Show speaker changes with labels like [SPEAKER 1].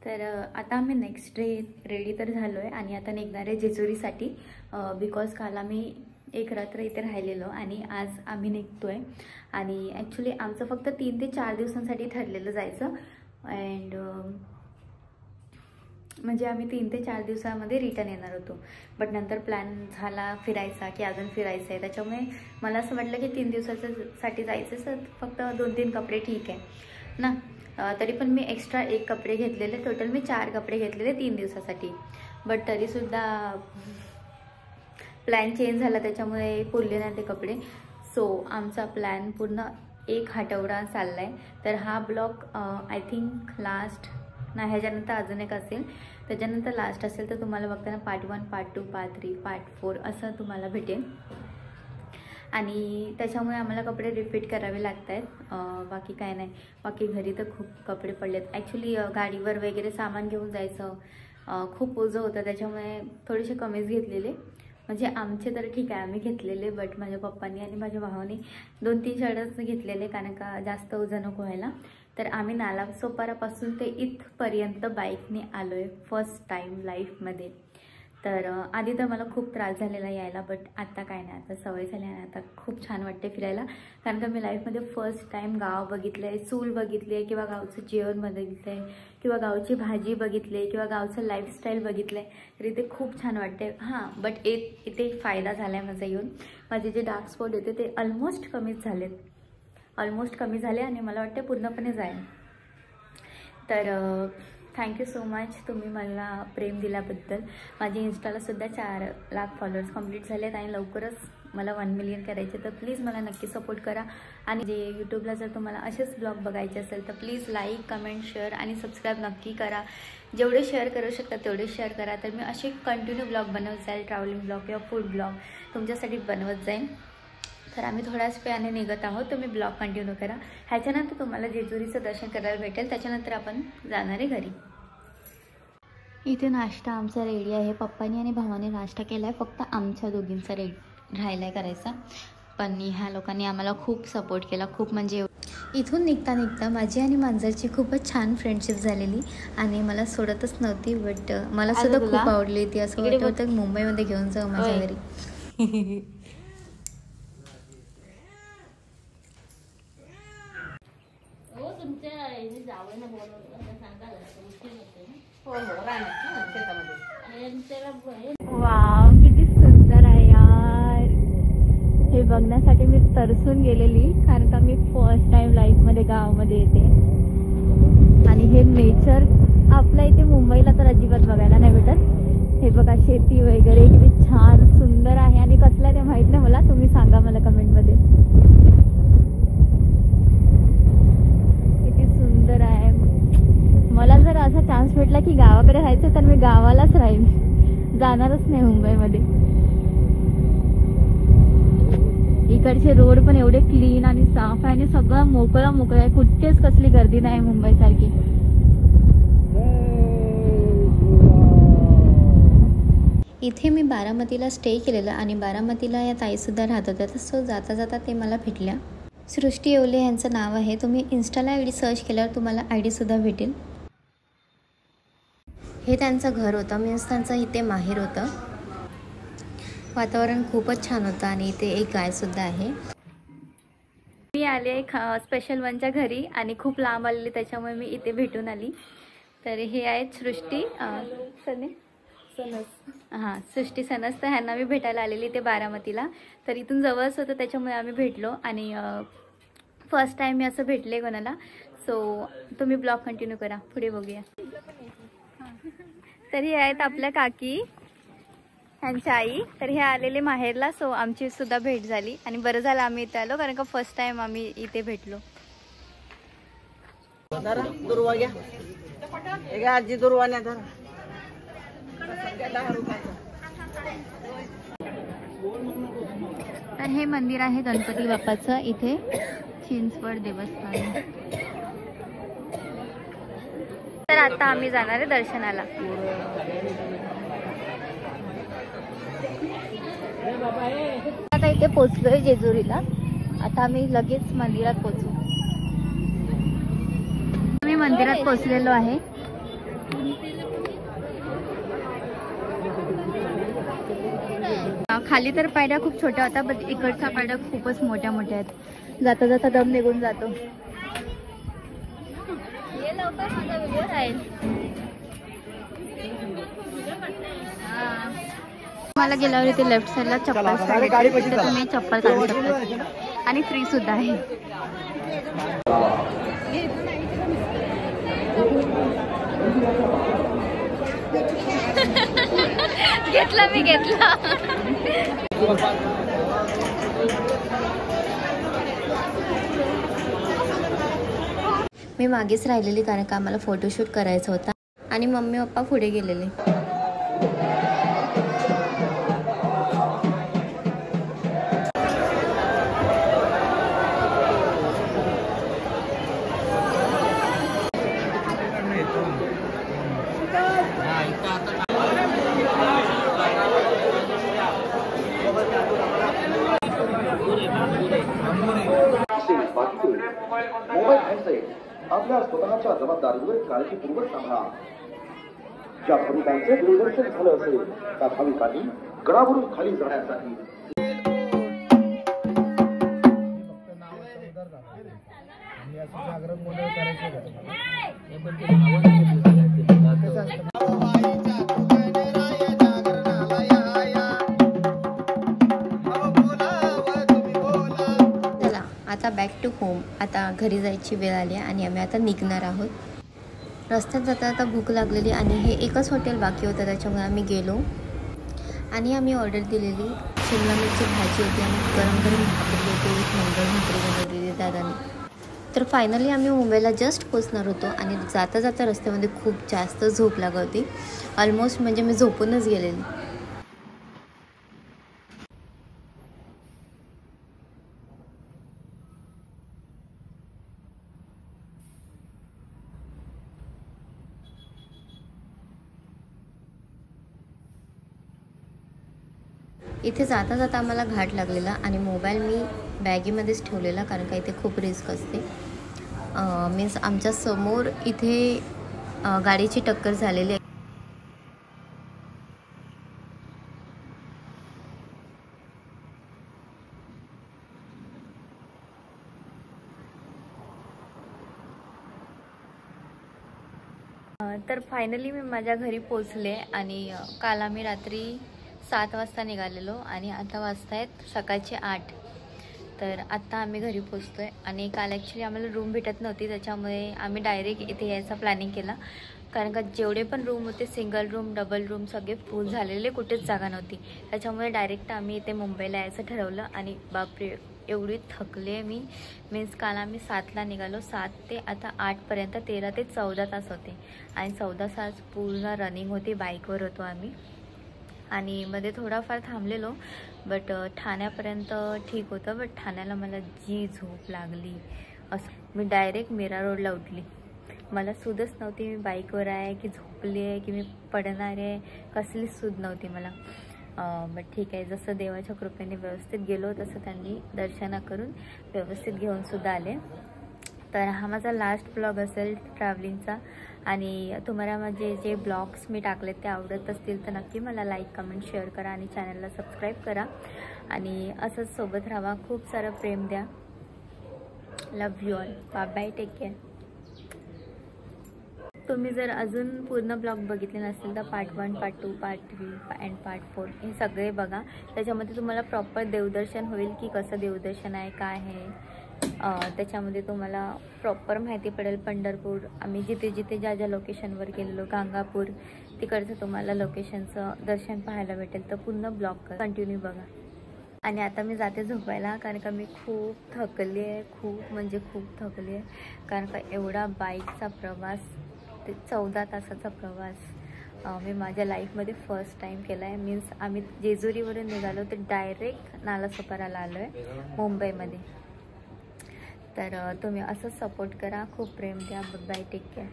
[SPEAKER 1] तर आता आम्ही नेक्स्ट डे रेडी तर झालो आहे आणि आता निघणार आहे जेजुरीसाठी. बिकॉज काल आम्ही एक रात्र इथे राहिलेलो आणि आज आम्ही निघतो आहे. आणि ॲक्च्युली आमचं फक्त 3 ते 4 दिवसांसाठी ठरलेलं जायचं. अँड म्हणजे आम्ही 3 ते 4 दिवसामध्ये रिटर्न येणार होतो. बट नंतर प्लॅन झाला फिरायचा की अजून फिरायचं आहे. त्याच्यामुळे मला असं वाटलं की 3 दिवसासाठी जायचं तर फक्त 2-3 कपडे ठीक आहे ना. तरी पण मी एक्स्ट्रा 1 कपडे घेतलेले. टोटल मी 4 कपडे घेतलेले 3 दिवसासाठी. बट तरीसुद्धा प्लॅन चेंज झाला त्याच्यामुळे पुरले नाही ते कपडे. सो आमचा प्लॅन पूर्ण 1 आठवडा चालला आहे. तर हा ब्लॉग आय थिंक लास्ट नाही, ह्याच्यानंतर अजून एक असेल. त्याच्यानंतर लास्ट असेल तर तुम्हाला बघताना पार्ट 1, पार्ट 2, पार्ट 3, पार्ट 4 असं तुम्हाला भेटेल. आणि त्याच्यामुळे आम्हाला कपडे रिपीट करावे लागत आहेत. बाकी काय नाही. बाकी घरी तर खूप कपडे पडलेत. ॲक्च्युली गाडीवर वगैरे सामान घेऊन जायचं, खूप ओझं होतं. त्याच्यामुळे थोडेसे कमीच घेतलेले. म्हणजे आमचे तर ठीक आहे आम्ही घेतलेले. बट माझ्या पप्पांनी आणि माझ्या भावाने 2-3 शर्टच घेतलेले कारण का जास्त ओझं नको व्हायला. तर आम्ही नालासोपारापासून ते इथपर्यंत बाईकने आलो आहे फर्स्ट टाईम लाईफमध्ये. तर आधी तर मला खूप त्रास झालेला यायला. बट आता काय नाही, आता सवय झाली आणि आता खूप छान वाटते फिरायला. कारण का मी लाईफमध्ये फर्स्ट टाईम गाव बघितलं आहे, चूल बघितली आहे किंवा गावचं जेवण बघितलं आहे किंवा गावची भाजी बघितली आहे किंवा गावचं लाईफस्टाईल बघितलं आहे. तर इथे खूप छान वाटते. हां, बट इथे फायदा झाला आहे माझा येऊन. माझे जे डार्क स्पॉट होते ते ऑलमोस्ट कमी झाले आणि मला वाटते पूर्णपणे जाईल. तर थँक्यू सो मच तुम्ही मला प्रेम दिल्याबद्दल. माझी इंस्टालासुद्धा 4 लाख फॉलोअर्स कंप्लीट झालेत आणि लवकरच मला 1 मिलियन करायचे. तर प्लीज मला नक्की सपोर्ट करा. आणि जे यूट्यूबला जर तुम्हाला असेच ब्लॉग बघायचे असेल तर प्लीज लाईक, कमेंट, शेअर आणि सबस्क्राईब नक्की करा. जेवढे शेअर करू शकता तेवढे शेअर करा. तर मी असे कंटिन्यू ब्लॉग बनवत जाईल, ट्रॅव्हलिंग ब्लॉग किंवा फूड ब्लॉग तुमच्यासाठी बनवत जाईन. तर आम्ही थोड्याच वेळाने निघत आहोत. तुम्ही ब्लॉग कंटिन्यू करा. ह्याच्यानंतर तुम्हाला जेजुरीचं दर्शन करायला भेटेल. त्याच्यानंतर आपण जाणार आहे घरी. इथे नाश्ता आमचा रेडी आहे. पप्पांनी आणि भावाने नाश्ता केला आहे. फक्त आमच्या दोघींचा राहिला आहे करायचा. पण ह्या लोकांनी आम्हाला खूप सपोर्ट केला. खूप म्हणजे इथून निघता माझी आणि मांजरची खूपच छान फ्रेंडशिप झालेली आणि मला सोडतच नव्हती. बट मला सुद्धा खूप आवडली ती. असं वाटत होतं मुंबईमध्ये घेऊन जाऊ माझ्या घरी. वाव, किती सुंदर आहे यार. हे बघण्यासाठी मी तरसून गेलेली कारण का मी फर्स्ट टाइम लाईफमध्ये गावामध्ये येते. आणि हे नेचर आपल्या इथे मुंबईला तर अजिबात बघायला नाही भेटत. हे बघा शेती वगैरे किती छान सुंदर आहे. आणि कसलं आहे ते माहीत नाही मला, तुम्ही सांगा मला कमेंटमध्ये. किती सुंदर आहे. मला जर असा चान्स भेटला की गावाकडे राहायचं तर मी गावालाच राहीन, जाणारच नाही मुंबईमध्ये. इकडचे रोड पण एवढे क्लीन आणि साफ आहे आणि सगळं मोकळं आहे. कुठेच कसली गर्दी नाही मुंबईसारखी. इथे मी बारामतीला स्टे केलेलं आणि बारामतीला या ताईसुद्धा राहत होत्या. सो जाता जाता ते मला भेटल्या. सृष्टी येवले यांचं नाव आहे. तुम्ही इन्स्टाला ID सर्च केल्यावर तुम्हाला ID सुद्धा भेटेल. हे त्यांचं घर होतं, मीन्स त्यांचं इथे माहेर होतं. वातावरण खूपच छान होतं आणि इथे एक गायसुद्धा आहे. मी आले स्पेशल 1च्या घरी आणि खूप लांब आलेली त्याच्यामुळे मी इथे भेटून आली. तर हे आहेत सृष्टी सृष्टी सनस. तर ह्यांना मी भेटायला आलेली ते बारामतीला. तर इथून जवळच होतं त्याच्यामुळे आम्ही भेटलो आणि फर्स्ट टाईम मी असं भेटले कोणाला. सो तुम्ही ब्लॉग कंटिन्यू करा, पुढे बघूया. तर हे आहेत आपल्या काकी, ह्यांच्या आई. तर हे आलेले माहेरला. सो आमची सुद्धा भेट झाली आणि बरं झालं आम्ही इथे आलो कारण का फर्स्ट टाइम आम्ही इथे भेटलो. तर हे मंदिर आहे गणपती बाप्पाचं इथे, चिंचवड देवस्थान. तर आता आम्ही जाणार आहे दर्शनाला. आता इथे पोचलोय जेजुरीला. आता आम्ही लगेच मंदिरात पोचू. आम्ही मंदिरात पोचलेलो आहे. खाली तर पायऱ्या खूप छोट्या होत्या, पण इकडच्या पायऱ्या खूपच मोठ्या मोठ्या आहेत. जाता जाता दम निघून जातो. ये लवकर, माझा व्हिडिओ राहील. मला गेल्यावर इथे लेफ्ट साईडला चप्पल स्टँड आहे, तिथे तुम्ही चप्पल काढू शकता आणि फ्री सुद्धा आहे. घेतला मी घेतला. मी मागेच राहिलेली कारण का आम्हाला फोटोशूट करायचा होता आणि मम्मी पप्पा पुढे गेलेले.
[SPEAKER 2] मोबाईल हँडसेट आपल्या स्वतःच्या जबाबदारीवर खेळाची पूर्वक सांभाळा. ज्या भाविकांचे दूरदर्शन झालं असेल त्या भाविकांनी गडावरून खाली जाण्यासाठी
[SPEAKER 1] आता बॅक टू होम. आता घरी जायची वेळ आली आणि आम्ही आता निघणार आहोत. रस्त्यात जाता आता भूक लागलेली आणि हे एकच हॉटेल बाकी होतं, त्याच्यामुळे आम्ही गेलो आणि आम्ही ऑर्डर दिलेली शिमला मिरची भाजी होती आणि गरम गरम भाकरी होती, एक नंबर भाकरी बनवलेली दादाने. तर फायनली आम्ही मुंबईला जस्ट पोचणार होतो आणि जाता जाता रस्त्यामध्ये खूप जास्त झोप लागत होती. ऑलमोस्ट म्हणजे मी झोपूनच गेलेली. इथे जाता जाता आम्हाला घाट लागलेला आणि मोबाईल मी बॅगेमध्येच ठेवलेला कारण का इथे खूप रिस्क असते. मीन्स आमच्या समोर इथे गाडीची टक्कर झालेली आहे. तर फायनली मी माझ्या घरी पोचले आणि काल आम्ही रात्री 7 वाजता निघालेलो आणि आता वाजता आहेत सकाळचे 8. तर आत्ता आम्ही घरी पोचतो आहे आणि काल ॲक्च्युली आम्हाला रूम भेटत नव्हती, त्याच्यामुळे आम्ही डायरेक्ट इथे यायचा प्लॅनिंग केला कारण का जेवढे पण रूम होते सिंगल रूम डबल रूम सगळे फुल झालेले, कुठेच जागा नव्हती. त्याच्यामुळे डायरेक्ट आम्ही इथे मुंबईला यायचं ठरवलं आणि बापरे एवढी थकले मी. मीन्स काल आम्ही 7ला निघालो, 7 ते आता 8पर्यंत 13 ते 14 तास होते आणि 14 तास पूर्ण रनिंग होती. बाईकवर होतो आम्ही आणि मध्ये थोडाफार थांबलेलो, बट ठाण्यापर्यंत ठीक होतं. बट ठाण्याला मला जी झोप लागली असं मी डायरेक्ट मीरा रोडला उठली. मला सूदच नव्हती, मी बाईकवर आहे की झोपली आहे की मी पडणार आहे, कसलीच सूद नव्हती मला. बट ठीक आहे, जसं देवाच्या कृपेने व्यवस्थित गेलो तसं त्यांनी दर्शन करून व्यवस्थित घेऊनसुद्धा आले. तर हा माझा लास्ट ब्लॉग असेल ट्रॅव्हलिंगचा आणि तुम्हाला माझे जे ब्लॉग्स मी टाकलेत ते आवडत असतील तर नक्की मला लाईक कमेंट शेअर करा आणि चॅनलला सबस्क्राईब करा आणि असंच सोबत राहा. खूप सारं प्रेम द्या. Love you all. Bye bye. Take care. तुम्ही जर अजून पूर्ण ब्लॉग बघितले नसतील तर part 1, part 2, part 3 and part 4 हे सगळे बघा. त्याच्यामध्ये तुम्हाला प्रॉपर देवदर्शन होईल की कसं देवदर्शन आहे काय आहे. त्याच्यामध्ये तुम्हाला प्रॉपर माहिती पडेल. पंढरपूर आम्ही जिथे जिथे ज्या ज्या लोकेशनवर गेलेलो, गाणगापूर तिकडचं तुम्हाला लोकेशनचं दर्शन पाहायला भेटेल. तर पूर्ण ब्लॉग कंटिन्यू बघा. आणि आता मी जाते झोपायला कारण का मी खूप थकली आहे, खूप म्हणजे खूप थकली आहे कारण का एवढा बाईकचा प्रवास, ते 14 तासाचा प्रवास मी माझ्या लाईफमध्ये फर्स्ट टाईम केला आहे. मीन्स आम्ही जेजुरीवरून निघालो तर डायरेक्ट नालासोपाराला आलो आहे मुंबईमध्ये. तर तुम्ही असंच सपोर्ट करा, खूप प्रेम द्या. बाय. Take care.